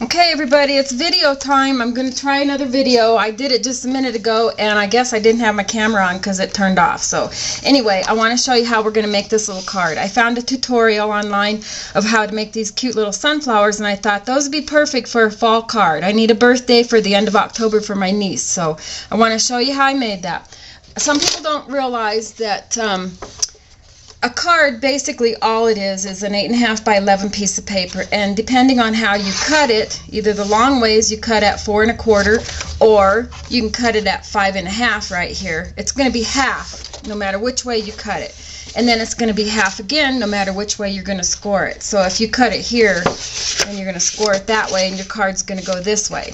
Okay everybody, it's video time. I'm going to try another video. I did it just a minute ago and I guess I didn't have my camera on because it turned off. So anyway, I want to show you how we're going to make this little card. I found a tutorial online of how to make these cute little sunflowers and I thought those would be perfect for a fall card. I need a birthday for the end of October for my niece, so I want to show you how I made that. Some people don't realize that a card, basically all it is an 8.5 by 11 piece of paper, and depending on how you cut it, either the long ways you cut at 4 1/4 or you can cut it at 5 1/2 right here. It's going to be half no matter which way you cut it, and then it's going to be half again no matter which way you're going to score it. So if you cut it here, then you're going to score it that way and your card's going to go this way.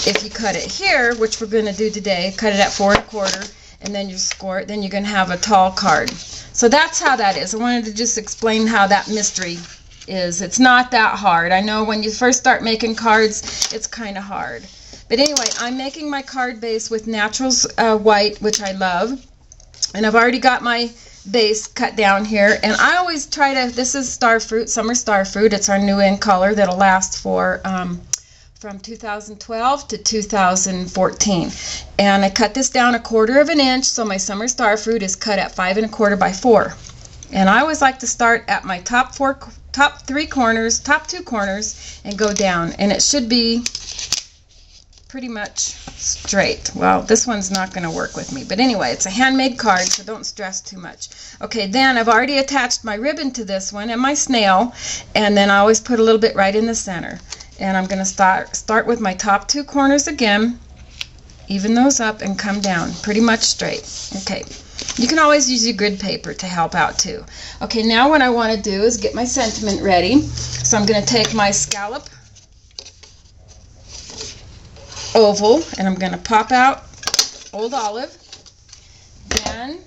If you cut it here, which we're going to do today, cut it at 4 1/4 and then you score it, then you're going to have a tall card. So that's how that is. I wanted to just explain how that mystery is. It's not that hard. I know when you first start making cards, it's kind of hard. But anyway, I'm making my card base with Naturals White, which I love. And I've already got my base cut down here. And I always try to, this is Starfruit, Summer Starfruit. It's our new in color that'll last for from 2012 to 2014, and I cut this down 1/4 inch, so my Summer Starfruit is cut at 5 1/4 by 4. And I always like to start at my top 2 corners and go down, and it should be pretty much straight. Well, this one's not going to work with me, but anyway, it's a handmade card, so don't stress too much. Okay, then I've already attached my ribbon to this one and my snail, and then I always put a little bit right in the center. And I'm going to start with my top 2 corners again, even those up and come down pretty much straight. Okay, you can always use your grid paper to help out too. Okay, now what I want to do is get my sentiment ready. So I'm going to take my scallop oval and I'm going to pop out Old Olive. Then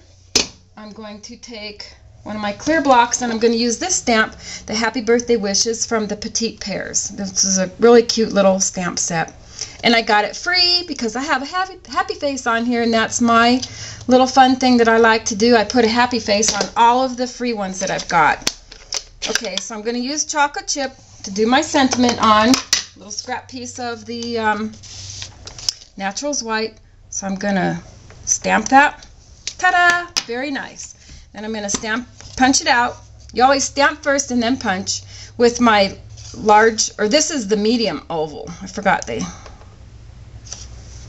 I'm going to take one of my clear blocks, and I'm going to use this stamp, the Happy Birthday Wishes from the Petite Pears. This is a really cute little stamp set. And I got it free because I have a happy face on here, and that's my little fun thing that I like to do. I put a happy face on all of the free ones that I've got. Okay, so I'm going to use chocolate chip to do my sentiment on. A little scrap piece of the Naturals White. So I'm going to stamp that. Ta-da! Very nice. Then I'm going to punch it out. You always stamp first and then punch with my large, or this is the medium oval. I forgot they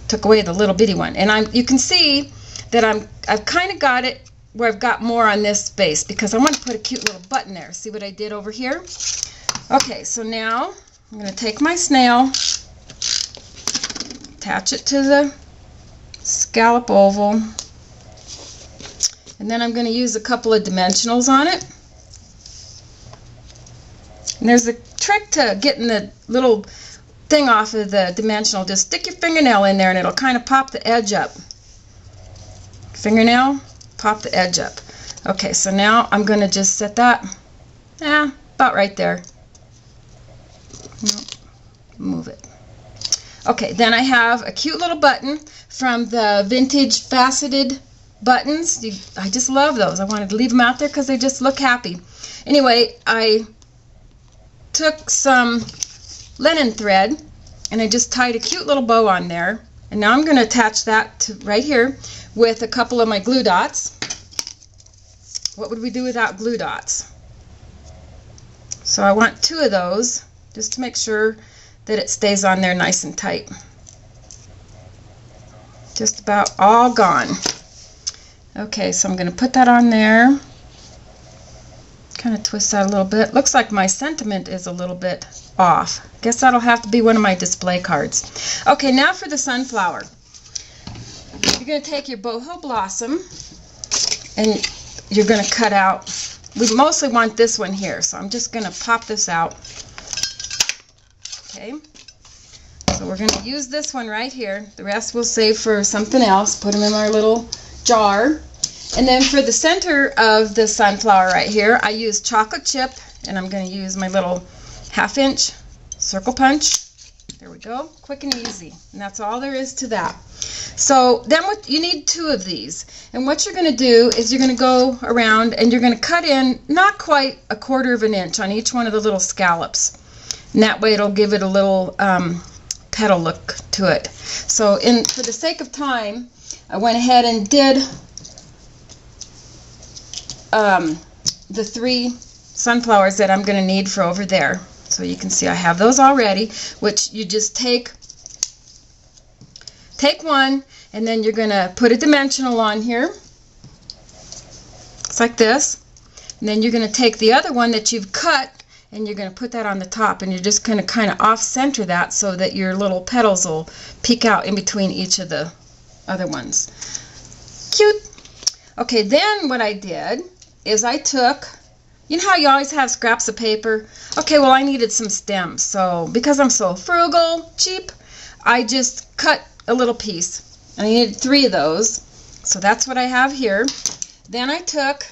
took away the little bitty one. And you can see that I've kind of got it where I've got more on this base because I want to put a cute little button there. See what I did over here? Okay, so now I'm going to take my snail, attach it to the scallop oval. And then I'm going to use a couple of dimensionals on it. And there's a trick to getting the little thing off of the dimensional. Just stick your fingernail in there and it'll kind of pop the edge up. Fingernail, pop the edge up. Okay, so now I'm going to just set that about right there. Move it. Okay, then I have a cute little button from the Vintage Faceted buttons. I just love those. I wanted to leave them out there because they just look happy. Anyway, I took some linen thread and I just tied a cute little bow on there, and now I'm going to attach that to right here with a couple of my glue dots. What would we do without glue dots? So I want 2 of those just to make sure that it stays on there nice and tight. Just about all gone. Okay, so I'm going to put that on there. Kind of twist that a little bit. Looks like my sentiment is a little bit off. Guess that'll have to be one of my display cards. Okay, now for the sunflower. You're going to take your boho blossom and you're going to cut out. We mostly want this one here, so I'm just going to pop this out. Okay, so we're going to use this one right here. The rest we'll save for something else. Put them in our little jar. And then for the center of the sunflower right here, I use chocolate chip, and I'm going to use my little 1/2 inch circle punch. There we go, quick and easy, and that's all there is to that. So then you need 2 of these, and what you're going to do is you're going to go around and you're going to cut in not quite 1/4 inch on each one of the little scallops. And that way it'll give it a little petal look to it. So for the sake of time, I went ahead and did the 3 sunflowers that I'm going to need for over there. So you can see I have those already, which you just take one, and then you're going to put a dimensional on here. It's like this. And then you're going to take the other one that you've cut, and you're going to put that on the top, and you're just going to kind of off-center that so that your little petals will peek out in between each of the other ones. Cute! Okay, then what I did is I took, you know how you always have scraps of paper? Okay, well I needed some stems, so because I'm so frugal, cheap, I just cut a little piece. And I needed 3 of those, so that's what I have here. Then I took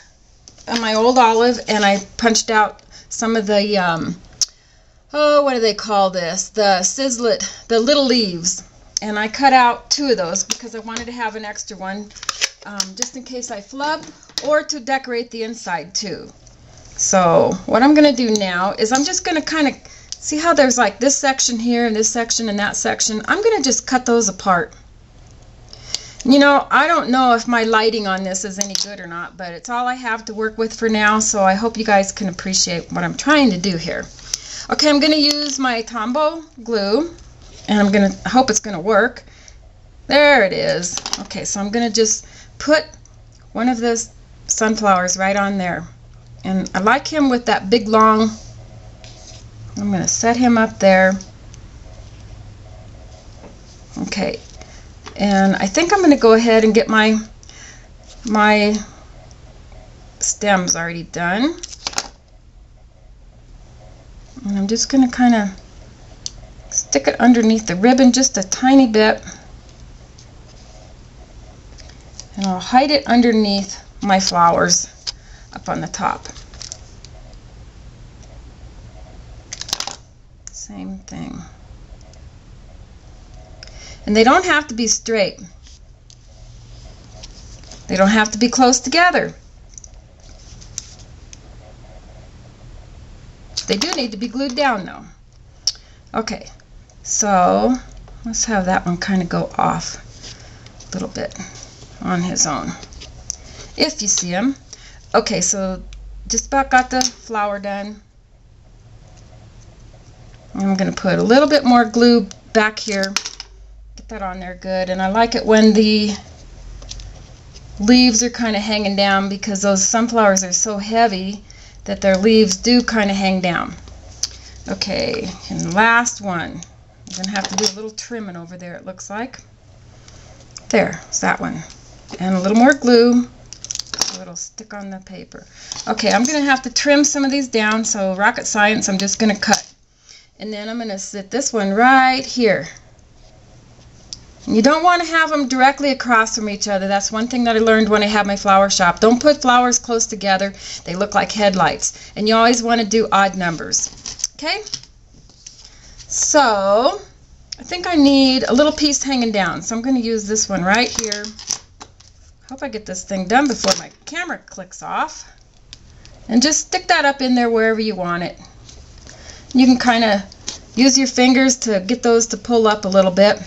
my old olive and I punched out some of the, what do they call this? The Sizzlet, the little leaves. And I cut out 2 of those because I wanted to have an extra one just in case I flub, or to decorate the inside too. So what I'm going to do now is I'm just going to kind of see how there's like this section here and this section and that section. I'm going to just cut those apart. You know, I don't know if my lighting on this is any good or not, but it's all I have to work with for now, so I hope you guys can appreciate what I'm trying to do here. Okay, I'm going to use my Tombow glue, and I hope it's going to work. There it is. Okay, so I'm going to just put one of those sunflowers right on there. And I like him with that big long, I'm going to set him up there. Okay. And I think I'm going to go ahead and get my stems already done. And I'm just going to kind of stick it underneath the ribbon just a tiny bit. And I'll hide it underneath my flowers up on the top. Same thing. And they don't have to be straight. They don't have to be close together. They do need to be glued down though. Okay, so let's have that one kind of go off a little bit on his own, if you see him. Okay, so just about got the flower done. I'm going to put a little bit more glue back here. Get that on there good. And I like it when the leaves are kind of hanging down, because those sunflowers are so heavy that their leaves do kind of hang down. Okay, and the last one. I'm going to have to do a little trimming over there, it looks like. There's that one. And a little more glue so it'll stick on the paper. Okay, I'm going to have to trim some of these down, so rocket science, I'm just going to cut. And then I'm going to sit this one right here. You don't want to have them directly across from each other. That's one thing that I learned when I had my flower shop. Don't put flowers close together. They look like headlights. And you always want to do odd numbers. Okay? So, I think I need a little piece hanging down. So I'm going to use this one right here. Hope I get this thing done before my camera clicks off. And just stick that up in there wherever you want it. You can kind of use your fingers to get those to pull up a little bit.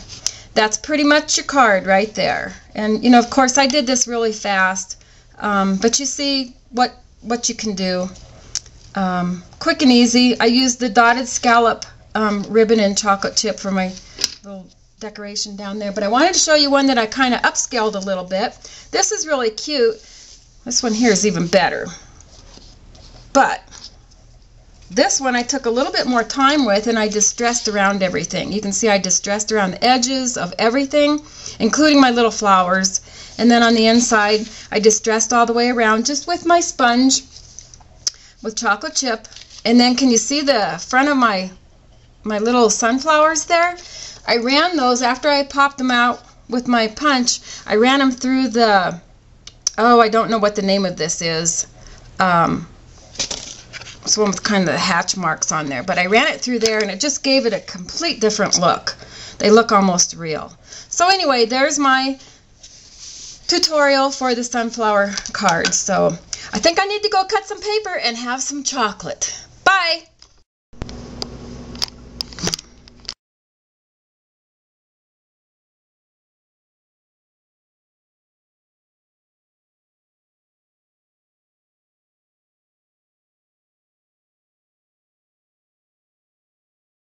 That's pretty much your card right there. And you know, of course I did this really fast, but you see what you can do. Quick and easy. I used the dotted scallop ribbon and chocolate chip for my little decoration down there, but I wanted to show you one that I kind of upscaled a little bit. This is really cute. This one here is even better. But this one I took a little bit more time with, and I distressed around everything. You can see I distressed around the edges of everything, including my little flowers. And then on the inside, I distressed all the way around just with my sponge with chocolate chip. And then can you see the front of my little sunflowers there? I ran those after I popped them out with my punch. I ran them through the, oh, I don't know what the name of this is. It's one with kind of the hatch marks on there, but I ran it through there and it just gave it a complete different look. They look almost real. So anyway, there's my tutorial for the sunflower cards. So I think I need to go cut some paper and have some chocolate.